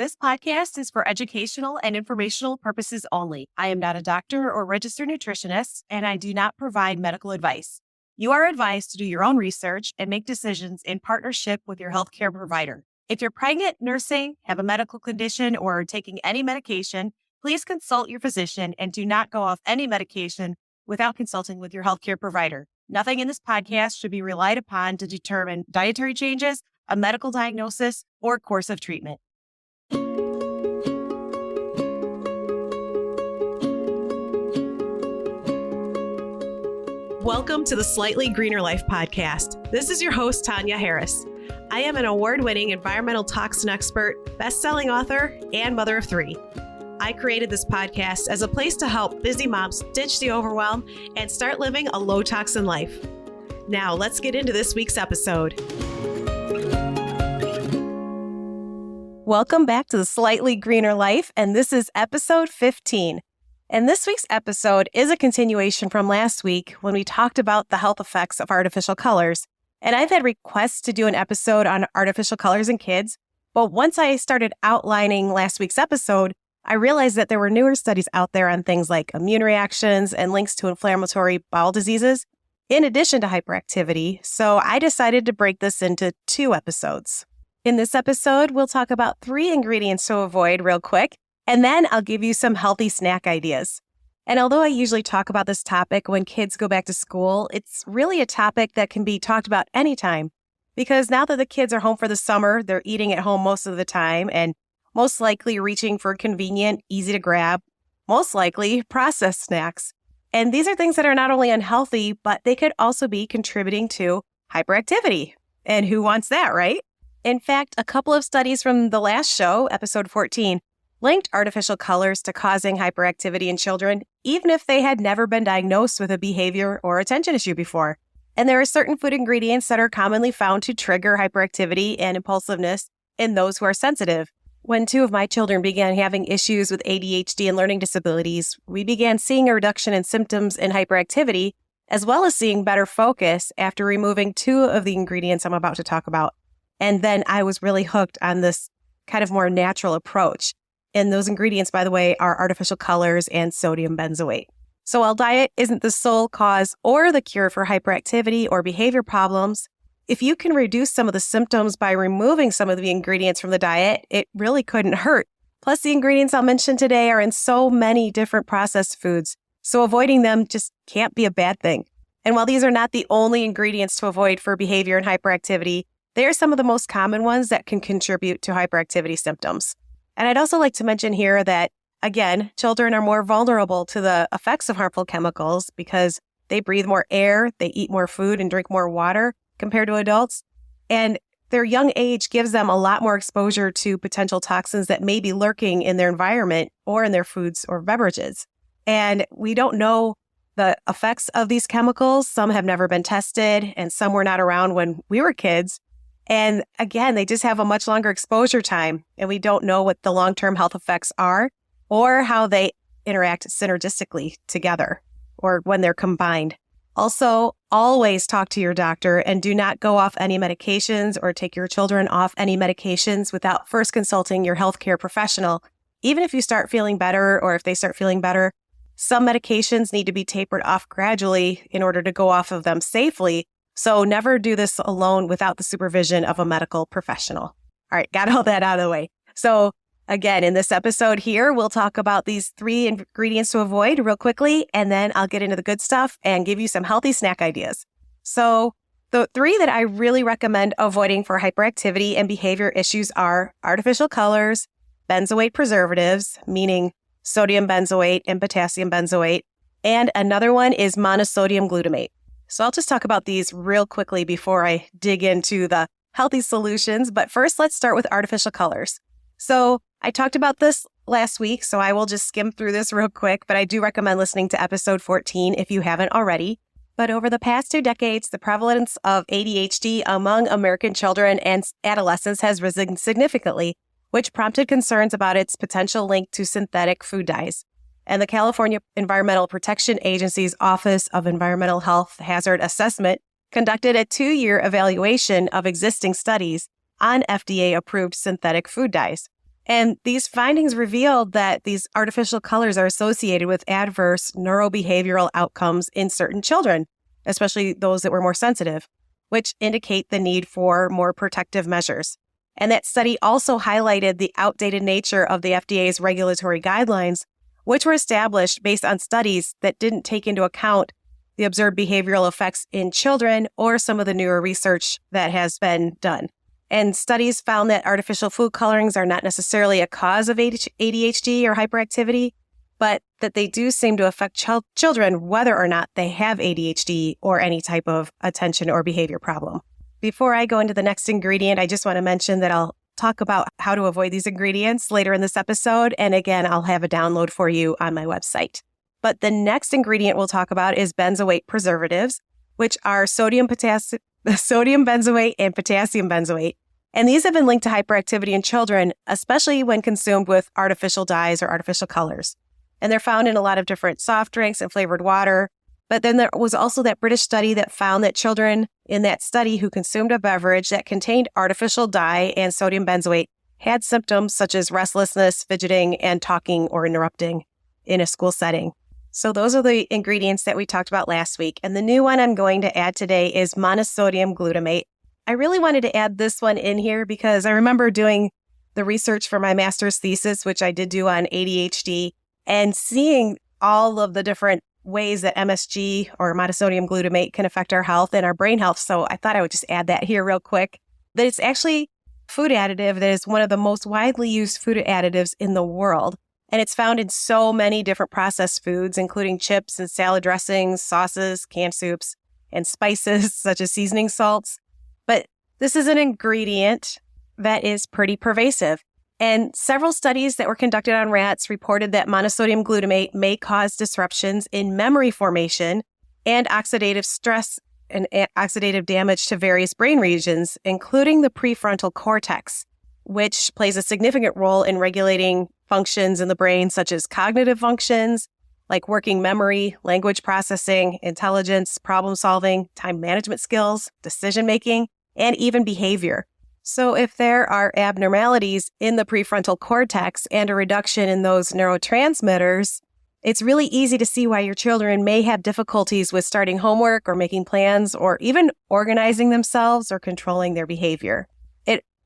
This podcast is for educational and informational purposes only. I am not a doctor or registered nutritionist, and I do not provide medical advice. You are advised to do your own research and make decisions in partnership with your healthcare provider. If you're pregnant, nursing, have a medical condition, or are taking any medication, please consult your physician and do not go off any medication without consulting with your healthcare provider. Nothing in this podcast should be relied upon to determine dietary changes, a medical diagnosis, or course of treatment. Welcome to the Slightly Greener Life podcast. This is your host, Tanya Harris. I am an award-winning environmental toxin expert, best-selling author, and mother of three. I created this podcast as a place to help busy moms ditch the overwhelm and start living a low-toxin life. Now, let's get into this week's episode. Welcome back to the Slightly Greener Life, and this is episode 15. And this week's episode is a continuation from last week when we talked about the health effects of artificial colors. And I've had requests to do an episode on artificial colors in kids, but once I started outlining last week's episode, I realized that there were newer studies out there on things like immune reactions and links to inflammatory bowel diseases, in addition to hyperactivity. So I decided to break this into 2 episodes. In this episode, we'll talk about 3 ingredients to avoid real quick, and then I'll give you some healthy snack ideas. And although I usually talk about this topic when kids go back to school, it's really a topic that can be talked about anytime. Because now that the kids are home for the summer, they're eating at home most of the time and most likely reaching for convenient, easy to grab, most likely processed snacks. And these are things that are not only unhealthy, but they could also be contributing to hyperactivity. And who wants that, right? In fact, a couple of studies from the last show, episode 14, linked artificial colors to causing hyperactivity in children, even if they had never been diagnosed with a behavior or attention issue before. And there are certain food ingredients that are commonly found to trigger hyperactivity and impulsiveness in those who are sensitive. When 2 of my children began having issues with ADHD and learning disabilities, we began seeing a reduction in symptoms and hyperactivity, as well as seeing better focus after removing 2 of the ingredients I'm about to talk about. And then I was really hooked on this kind of more natural approach. And those ingredients, by the way, are artificial colors and sodium benzoate. So while diet isn't the sole cause or the cure for hyperactivity or behavior problems, if you can reduce some of the symptoms by removing some of the ingredients from the diet, it really couldn't hurt. Plus, the ingredients I'll mention today are in so many different processed foods, so avoiding them just can't be a bad thing. And while these are not the only ingredients to avoid for behavior and hyperactivity, they are some of the most common ones that can contribute to hyperactivity symptoms. And I'd also like to mention here that, again, children are more vulnerable to the effects of harmful chemicals because they breathe more air, they eat more food and drink more water compared to adults. And their young age gives them a lot more exposure to potential toxins that may be lurking in their environment or in their foods or beverages. And we don't know the effects of these chemicals. Some have never been tested and some were not around when we were kids. And again, they just have a much longer exposure time, and we don't know what the long-term health effects are or how they interact synergistically together or when they're combined. Also, always talk to your doctor and do not go off any medications or take your children off any medications without first consulting your healthcare professional. Even if you start feeling better or if they start feeling better, some medications need to be tapered off gradually in order to go off of them safely. So never do this alone without the supervision of a medical professional. All right, got all that out of the way. So again, in this episode here, we'll talk about these 3 ingredients to avoid real quickly, and then I'll get into the good stuff and give you some healthy snack ideas. So the 3 that I really recommend avoiding for hyperactivity and behavior issues are artificial colors, benzoate preservatives, meaning sodium benzoate and potassium benzoate, and another one is monosodium glutamate. So I'll just talk about these real quickly before I dig into the healthy solutions. But first, let's start with artificial colors. So I talked about this last week, so I will just skim through this real quick, but I do recommend listening to episode 14 if you haven't already. But over the past 2 decades, the prevalence of ADHD among American children and adolescents has risen significantly, which prompted concerns about its potential link to synthetic food dyes. And the California Environmental Protection Agency's Office of Environmental Health Hazard Assessment conducted a 2-year evaluation of existing studies on FDA-approved synthetic food dyes. And these findings revealed that these artificial colors are associated with adverse neurobehavioral outcomes in certain children, especially those that were more sensitive, which indicate the need for more protective measures. And that study also highlighted the outdated nature of the FDA's regulatory guidelines, which were established based on studies that didn't take into account the observed behavioral effects in children or some of the newer research that has been done. And studies found that artificial food colorings are not necessarily a cause of ADHD or hyperactivity, but that they do seem to affect children whether or not they have ADHD or any type of attention or behavior problem. Before I go into the next ingredient, I just want to mention that I'll talk about how to avoid these ingredients later in this episode. And again, I'll have a download for you on my website. But the next ingredient we'll talk about is benzoate preservatives, which are sodium benzoate and potassium benzoate. And these have been linked to hyperactivity in children, especially when consumed with artificial dyes or artificial colors. And they're found in a lot of different soft drinks and flavored water. But then there was also that British study that found that children in that study who consumed a beverage that contained artificial dye and sodium benzoate had symptoms such as restlessness, fidgeting, and talking or interrupting in a school setting. So those are the ingredients that we talked about last week. And the new one I'm going to add today is monosodium glutamate. I really wanted to add this one in here because I remember doing the research for my master's thesis, which I did do on ADHD, and seeing all of the different ways that MSG or monosodium glutamate can affect our health and our brain health. So I thought I would just add that here real quick, that it's actually food additive that is one of the most widely used food additives in the world. And it's found in so many different processed foods, including chips and salad dressings, sauces, canned soups, and spices such as seasoning salts. But this is an ingredient that is pretty pervasive. And several studies that were conducted on rats reported that monosodium glutamate may cause disruptions in memory formation and oxidative stress and oxidative damage to various brain regions, including the prefrontal cortex, which plays a significant role in regulating functions in the brain, such as cognitive functions, like working memory, language processing, intelligence, problem solving, time management skills, decision making, and even behavior. So if there are abnormalities in the prefrontal cortex and a reduction in those neurotransmitters, it's really easy to see why your children may have difficulties with starting homework or making plans or even organizing themselves or controlling their behavior.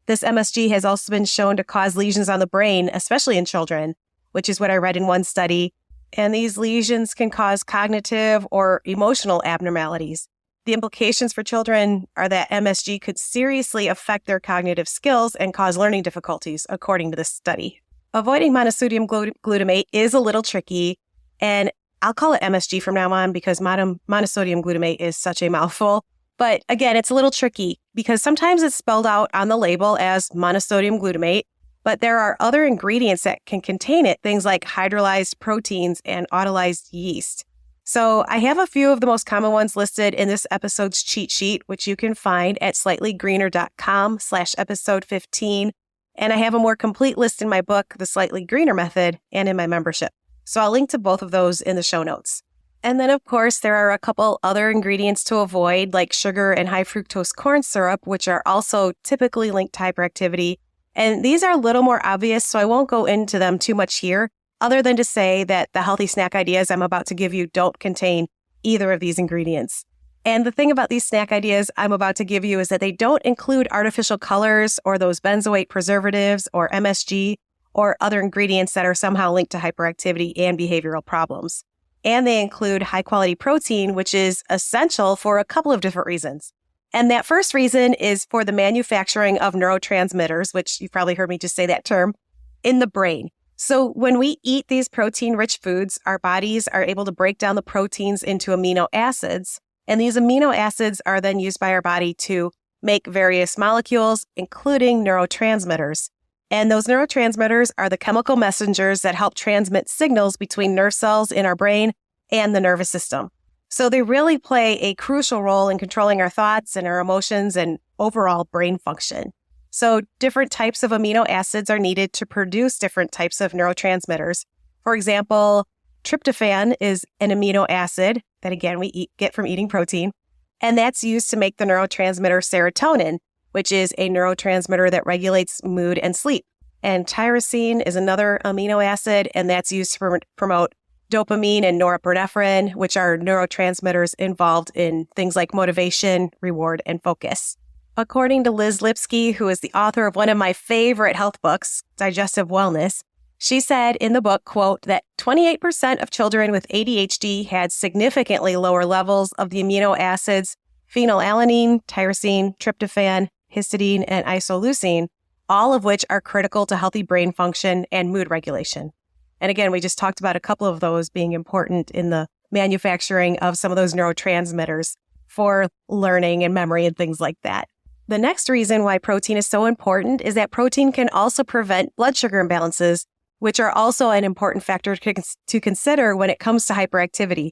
This MSG has also been shown to cause lesions on the brain, especially in children, which is what I read in one study. And these lesions can cause cognitive or emotional abnormalities. The implications for children are that MSG could seriously affect their cognitive skills and cause learning difficulties, according to this study. Avoiding monosodium glutamate is a little tricky, and I'll call it MSG from now on because monosodium glutamate is such a mouthful. But again, it's a little tricky because sometimes it's spelled out on the label as monosodium glutamate, but there are other ingredients that can contain it, things like hydrolyzed proteins and autolyzed yeast. So I have a few of the most common ones listed in this episode's cheat sheet, which you can find at slightlygreener.com/episode 15. And I have a more complete list in my book, The Slightly Greener Method, and in my membership. So I'll link to both of those in the show notes. And then, of course, there are a couple other ingredients to avoid, like sugar and high fructose corn syrup, which are also typically linked to hyperactivity. And these are a little more obvious, so I won't go into them too much here, other than to say that the healthy snack ideas I'm about to give you don't contain either of these ingredients. And the thing about these snack ideas I'm about to give you is that they don't include artificial colors or those benzoate preservatives or MSG or other ingredients that are somehow linked to hyperactivity and behavioral problems. And they include high-quality protein, which is essential for a couple of different reasons. And that first reason is for the manufacturing of neurotransmitters, which you've probably heard me just say that term, in the brain. So when we eat these protein-rich foods, our bodies are able to break down the proteins into amino acids. And these amino acids are then used by our body to make various molecules, including neurotransmitters. And those neurotransmitters are the chemical messengers that help transmit signals between nerve cells in our brain and the nervous system. So they really play a crucial role in controlling our thoughts and our emotions and overall brain function. So different types of amino acids are needed to produce different types of neurotransmitters. For example, tryptophan is an amino acid that, again, we get from eating protein, and that's used to make the neurotransmitter serotonin, which is a neurotransmitter that regulates mood and sleep. And tyrosine is another amino acid, and that's used to promote dopamine and norepinephrine, which are neurotransmitters involved in things like motivation, reward, and focus. According to Liz Lipsky, who is the author of one of my favorite health books, Digestive Wellness, she said in the book, quote, that 28% of children with ADHD had significantly lower levels of the amino acids phenylalanine, tyrosine, tryptophan, histidine, and isoleucine, all of which are critical to healthy brain function and mood regulation. And again, we just talked about a couple of those being important in the manufacturing of some of those neurotransmitters for learning and memory and things like that. The next reason why protein is so important is that protein can also prevent blood sugar imbalances, which are also an important factor to consider when it comes to hyperactivity.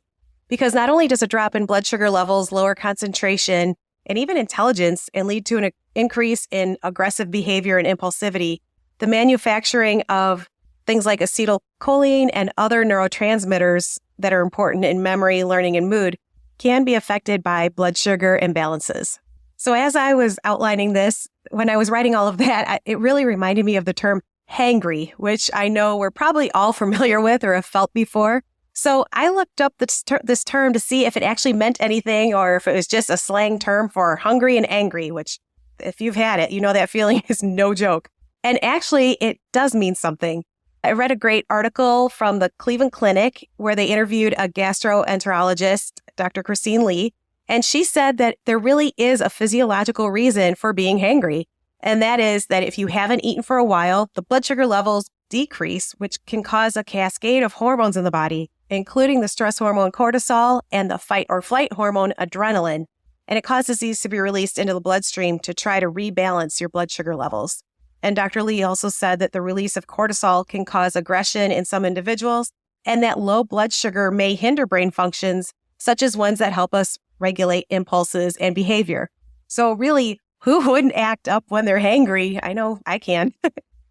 Because not only does a drop in blood sugar levels lower concentration and even intelligence and lead to an increase in aggressive behavior and impulsivity, the manufacturing of things like acetylcholine and other neurotransmitters that are important in memory, learning, and mood can be affected by blood sugar imbalances. So as I was outlining this, when I was writing all of that, it really reminded me of the term hangry, which I know we're probably all familiar with or have felt before. So I looked up this term to see if it actually meant anything or if it was just a slang term for hungry and angry, which if you've had it, you know that feeling is no joke. And actually, it does mean something. I read a great article from the Cleveland Clinic where they interviewed a gastroenterologist, Dr. Christine Lee, and she said that there really is a physiological reason for being hangry. And that is that if you haven't eaten for a while, the blood sugar levels decrease, which can cause a cascade of hormones in the body, including the stress hormone cortisol and the fight or flight hormone adrenaline. And it causes these to be released into the bloodstream to try to rebalance your blood sugar levels. And Dr. Lee also said that the release of cortisol can cause aggression in some individuals, and that low blood sugar may hinder brain functions, such as ones that help us regulate impulses and behavior. So really, who wouldn't act up when they're hangry? I know I can.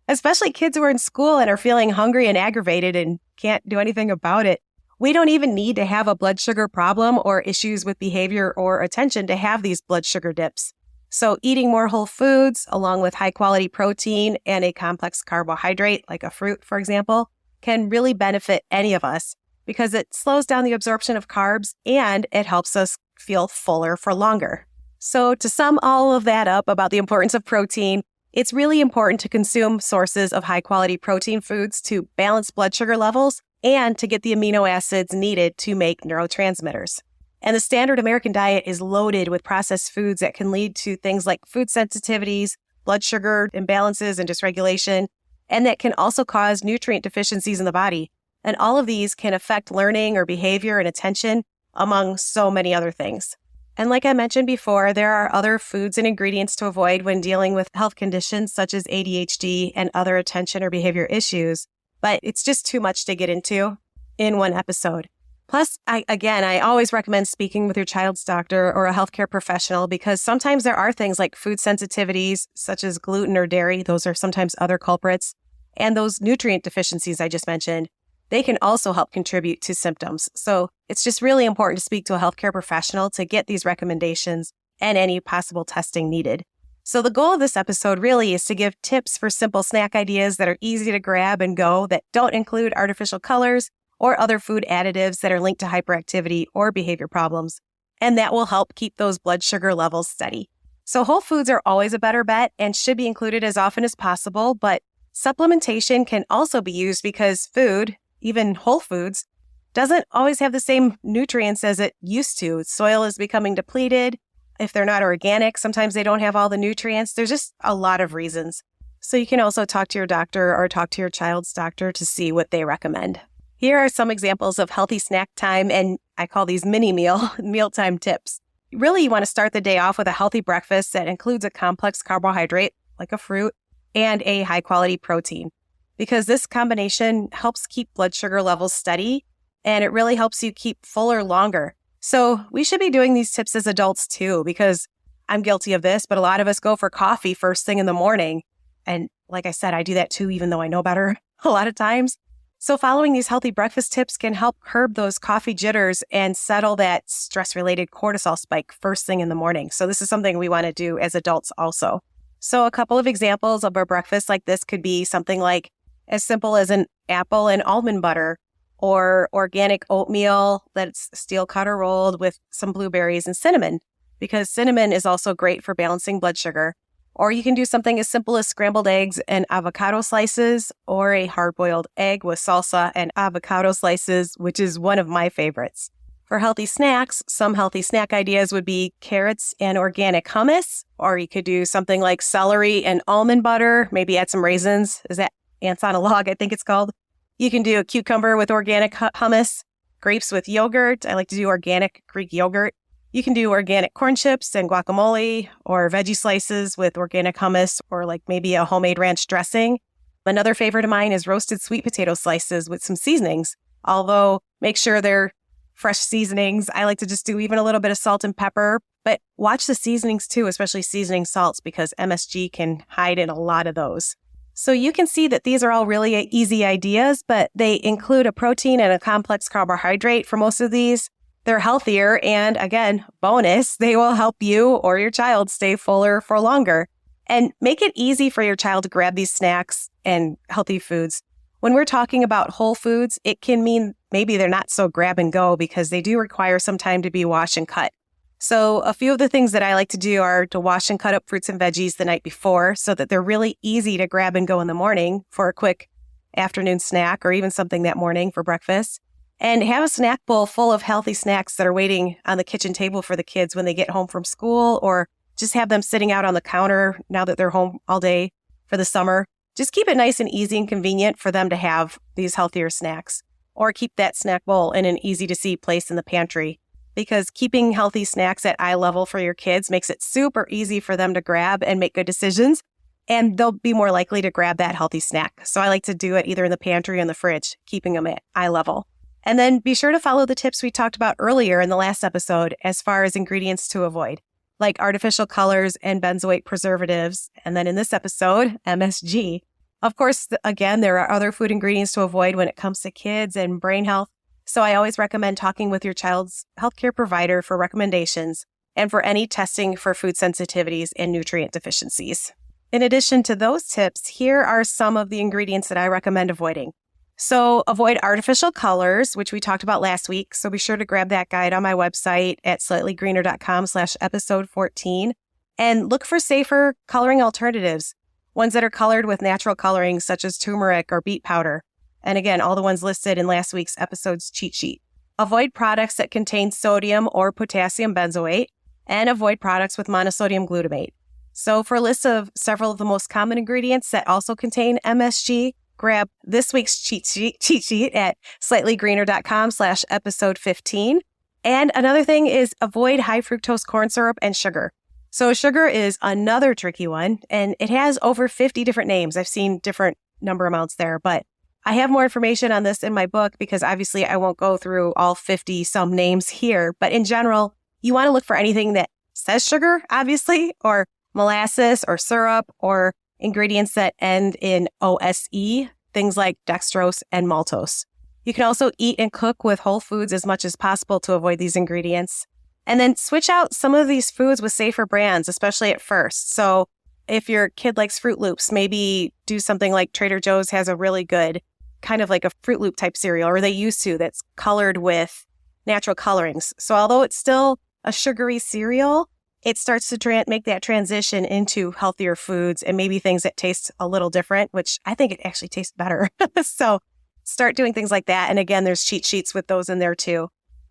Especially kids who are in school and are feeling hungry and aggravated and can't do anything about it. We don't even need to have a blood sugar problem or issues with behavior or attention to have these blood sugar dips. So eating more whole foods along with high quality protein and a complex carbohydrate like a fruit, for example, can really benefit any of us because it slows down the absorption of carbs and it helps us feel fuller for longer. So to sum all of that up about the importance of protein, it's really important to consume sources of high quality protein foods to balance blood sugar levels and to get the amino acids needed to make neurotransmitters. And the standard American diet is loaded with processed foods that can lead to things like food sensitivities, blood sugar imbalances and dysregulation, and that can also cause nutrient deficiencies in the body. And all of these can affect learning or behavior and attention, among so many other things. And like I mentioned before, there are other foods and ingredients to avoid when dealing with health conditions such as ADHD and other attention or behavior issues, but it's just too much to get into in one episode. Plus, I always recommend speaking with your child's doctor or a healthcare professional because sometimes there are things like food sensitivities, such as gluten or dairy. Those are sometimes other culprits. And those nutrient deficiencies I just mentioned, they can also help contribute to symptoms. So it's just really important to speak to a healthcare professional to get these recommendations and any possible testing needed. So the goal of this episode really is to give tips for simple snack ideas that are easy to grab and go that don't include artificial colors or other food additives that are linked to hyperactivity or behavior problems. And that will help keep those blood sugar levels steady. So whole foods are always a better bet and should be included as often as possible, but supplementation can also be used because food, even whole foods, doesn't always have the same nutrients as it used to. Soil is becoming depleted. If they're not organic, sometimes they don't have all the nutrients. There's just a lot of reasons. So you can also talk to your doctor or talk to your child's doctor to see what they recommend. Here are some examples of healthy snack time, and I call these mini mealtime tips. Really, you want to start the day off with a healthy breakfast that includes a complex carbohydrate, like a fruit, and a high-quality protein, because this combination helps keep blood sugar levels steady, and it really helps you keep fuller longer. So we should be doing these tips as adults too, because I'm guilty of this, but a lot of us go for coffee first thing in the morning. And like I said, I do that too, even though I know better a lot of times. So following these healthy breakfast tips can help curb those coffee jitters and settle that stress-related cortisol spike first thing in the morning. So this is something we want to do as adults also. So a couple of examples of a breakfast like this could be something like as simple as an apple and almond butter, or organic oatmeal that's steel cut or rolled with some blueberries and cinnamon, because cinnamon is also great for balancing blood sugar. Or you can do something as simple as scrambled eggs and avocado slices, or a hard-boiled egg with salsa and avocado slices, which is one of my favorites. For healthy snacks, some healthy snack ideas would be carrots and organic hummus, or you could do something like celery and almond butter, maybe add some raisins. Is that ants on a log, I think it's called. You can do a cucumber with organic hummus, grapes with yogurt. I like to do organic Greek yogurt. You can do organic corn chips and guacamole, or veggie slices with organic hummus, or like maybe a homemade ranch dressing. Another favorite of mine is roasted sweet potato slices with some seasonings, although make sure they're fresh seasonings. I like to just do even a little bit of salt and pepper, but watch the seasonings too, especially seasoning salts, because MSG can hide in a lot of those. So you can see that these are all really easy ideas, but they include a protein and a complex carbohydrate for most of these. They're healthier, and again, bonus, they will help you or your child stay fuller for longer. And make it easy for your child to grab these snacks and healthy foods. When we're talking about whole foods, it can mean maybe they're not so grab and go, because they do require some time to be washed and cut. So a few of the things that I like to do are to wash and cut up fruits and veggies the night before so that they're really easy to grab and go in the morning for a quick afternoon snack, or even something that morning for breakfast. And have a snack bowl full of healthy snacks that are waiting on the kitchen table for the kids when they get home from school, or just have them sitting out on the counter now that they're home all day for the summer. Just keep it nice and easy and convenient for them to have these healthier snacks, or keep that snack bowl in an easy to see place in the pantry, because keeping healthy snacks at eye level for your kids makes it super easy for them to grab and make good decisions, and they'll be more likely to grab that healthy snack. So I like to do it either in the pantry or in the fridge, keeping them at eye level. And then be sure to follow the tips we talked about earlier in the last episode as far as ingredients to avoid, like artificial colors and benzoate preservatives. And then in this episode, MSG. Of course, again, there are other food ingredients to avoid when it comes to kids and brain health. So I always recommend talking with your child's healthcare provider for recommendations and for any testing for food sensitivities and nutrient deficiencies. In addition to those tips, here are some of the ingredients that I recommend avoiding. So avoid artificial colors, which we talked about last week. So be sure to grab that guide on my website at slightlygreener.com/episode 14, and look for safer coloring alternatives, ones that are colored with natural colorings such as turmeric or beet powder. And again, all the ones listed in last week's episode's cheat sheet. Avoid products that contain sodium or potassium benzoate, and avoid products with monosodium glutamate. So for a list of several of the most common ingredients that also contain MSG, grab this week's cheat sheet at slightlygreener.com/episode 15. And another thing is avoid high fructose corn syrup and sugar. So sugar is another tricky one, and it has over 50 different names. I've seen different number amounts there, but I have more information on this in my book, because obviously I won't go through all 50 some names here. But in general, you want to look for anything that says sugar, obviously, or molasses or syrup, or ingredients that end in OSE, things like dextrose and maltose. You can also eat and cook with whole foods as much as possible to avoid these ingredients. And then switch out some of these foods with safer brands, especially at first. So if your kid likes Fruit Loops, maybe do something like Trader Joe's has a really good kind of like a Fruit Loop type cereal, or they used to, that's colored with natural colorings. So although it's still a sugary cereal, it starts to make that transition into healthier foods and maybe things that taste a little different, which I think it actually tastes better. So start doing things like that. And again, there's cheat sheets with those in there too,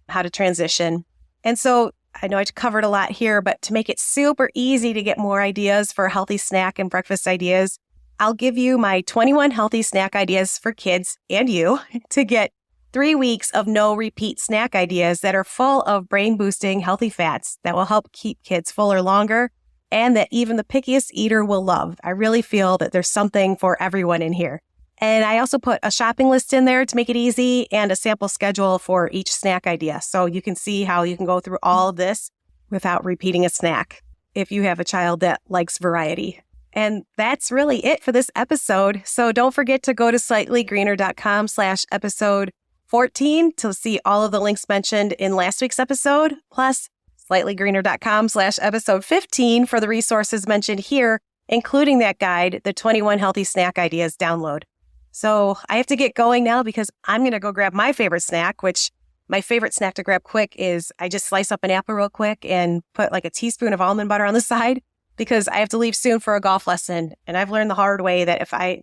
how to transition. And so I know I covered a lot here, but to make it super easy to get more ideas for healthy snack and breakfast ideas, I'll give you my 21 healthy snack ideas for kids and you to get 3 weeks of no repeat snack ideas that are full of brain boosting healthy fats that will help keep kids fuller longer, and that even the pickiest eater will love. I really feel that there's something for everyone in here. And I also put a shopping list in there to make it easy, and a sample schedule for each snack idea. So you can see how you can go through all of this without repeating a snack if you have a child that likes variety. And that's really it for this episode. So don't forget to go to slightlygreener.com/episode 14 to see all of the links mentioned in last week's episode, plus slightlygreener.com/episode 15 for the resources mentioned here, including that guide, the 21 Healthy Snack Ideas download. So I have to get going now because I'm going to go grab my favorite snack, which my favorite snack to grab quick is I just slice up an apple real quick and put like a teaspoon of almond butter on the side because I have to leave soon for a golf lesson. And I've learned the hard way that I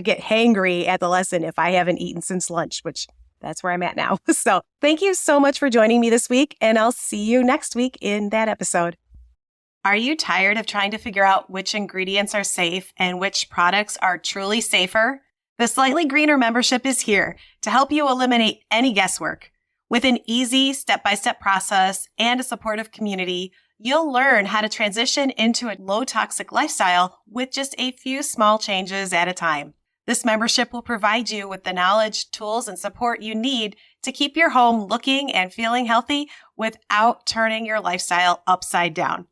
get hangry at the lesson if I haven't eaten since lunch, which that's where I'm at now. So thank you so much for joining me this week, and I'll see you next week in that episode. Are you tired of trying to figure out which ingredients are safe and which products are truly safer? The Slightly Greener membership is here to help you eliminate any guesswork. With an easy step-by-step process and a supportive community, you'll learn how to transition into a low-toxic lifestyle with just a few small changes at a time. This membership will provide you with the knowledge, tools, and support you need to keep your home looking and feeling healthy without turning your lifestyle upside down.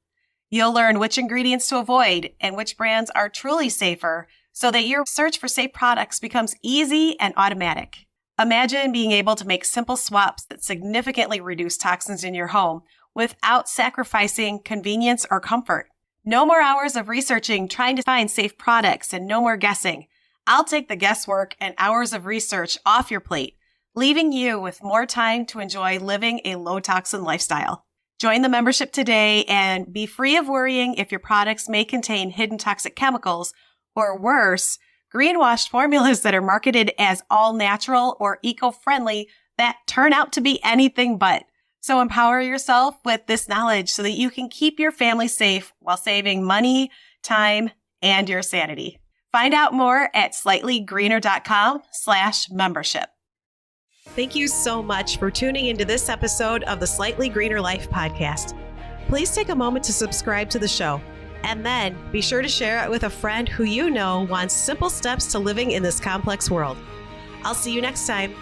You'll learn which ingredients to avoid and which brands are truly safer so that your search for safe products becomes easy and automatic. Imagine being able to make simple swaps that significantly reduce toxins in your home without sacrificing convenience or comfort. No more hours of researching trying to find safe products and no more guessing. I'll take the guesswork and hours of research off your plate, leaving you with more time to enjoy living a low-toxin lifestyle. Join the membership today and be free of worrying if your products may contain hidden toxic chemicals or worse, greenwashed formulas that are marketed as all natural or eco-friendly that turn out to be anything but. So empower yourself with this knowledge so that you can keep your family safe while saving money, time, and your sanity. Find out more at slightlygreener.com/membership. Thank you so much for tuning into this episode of the Slightly Greener Life podcast. Please take a moment to subscribe to the show. And then be sure to share it with a friend who you know wants simple steps to living in this complex world. I'll see you next time.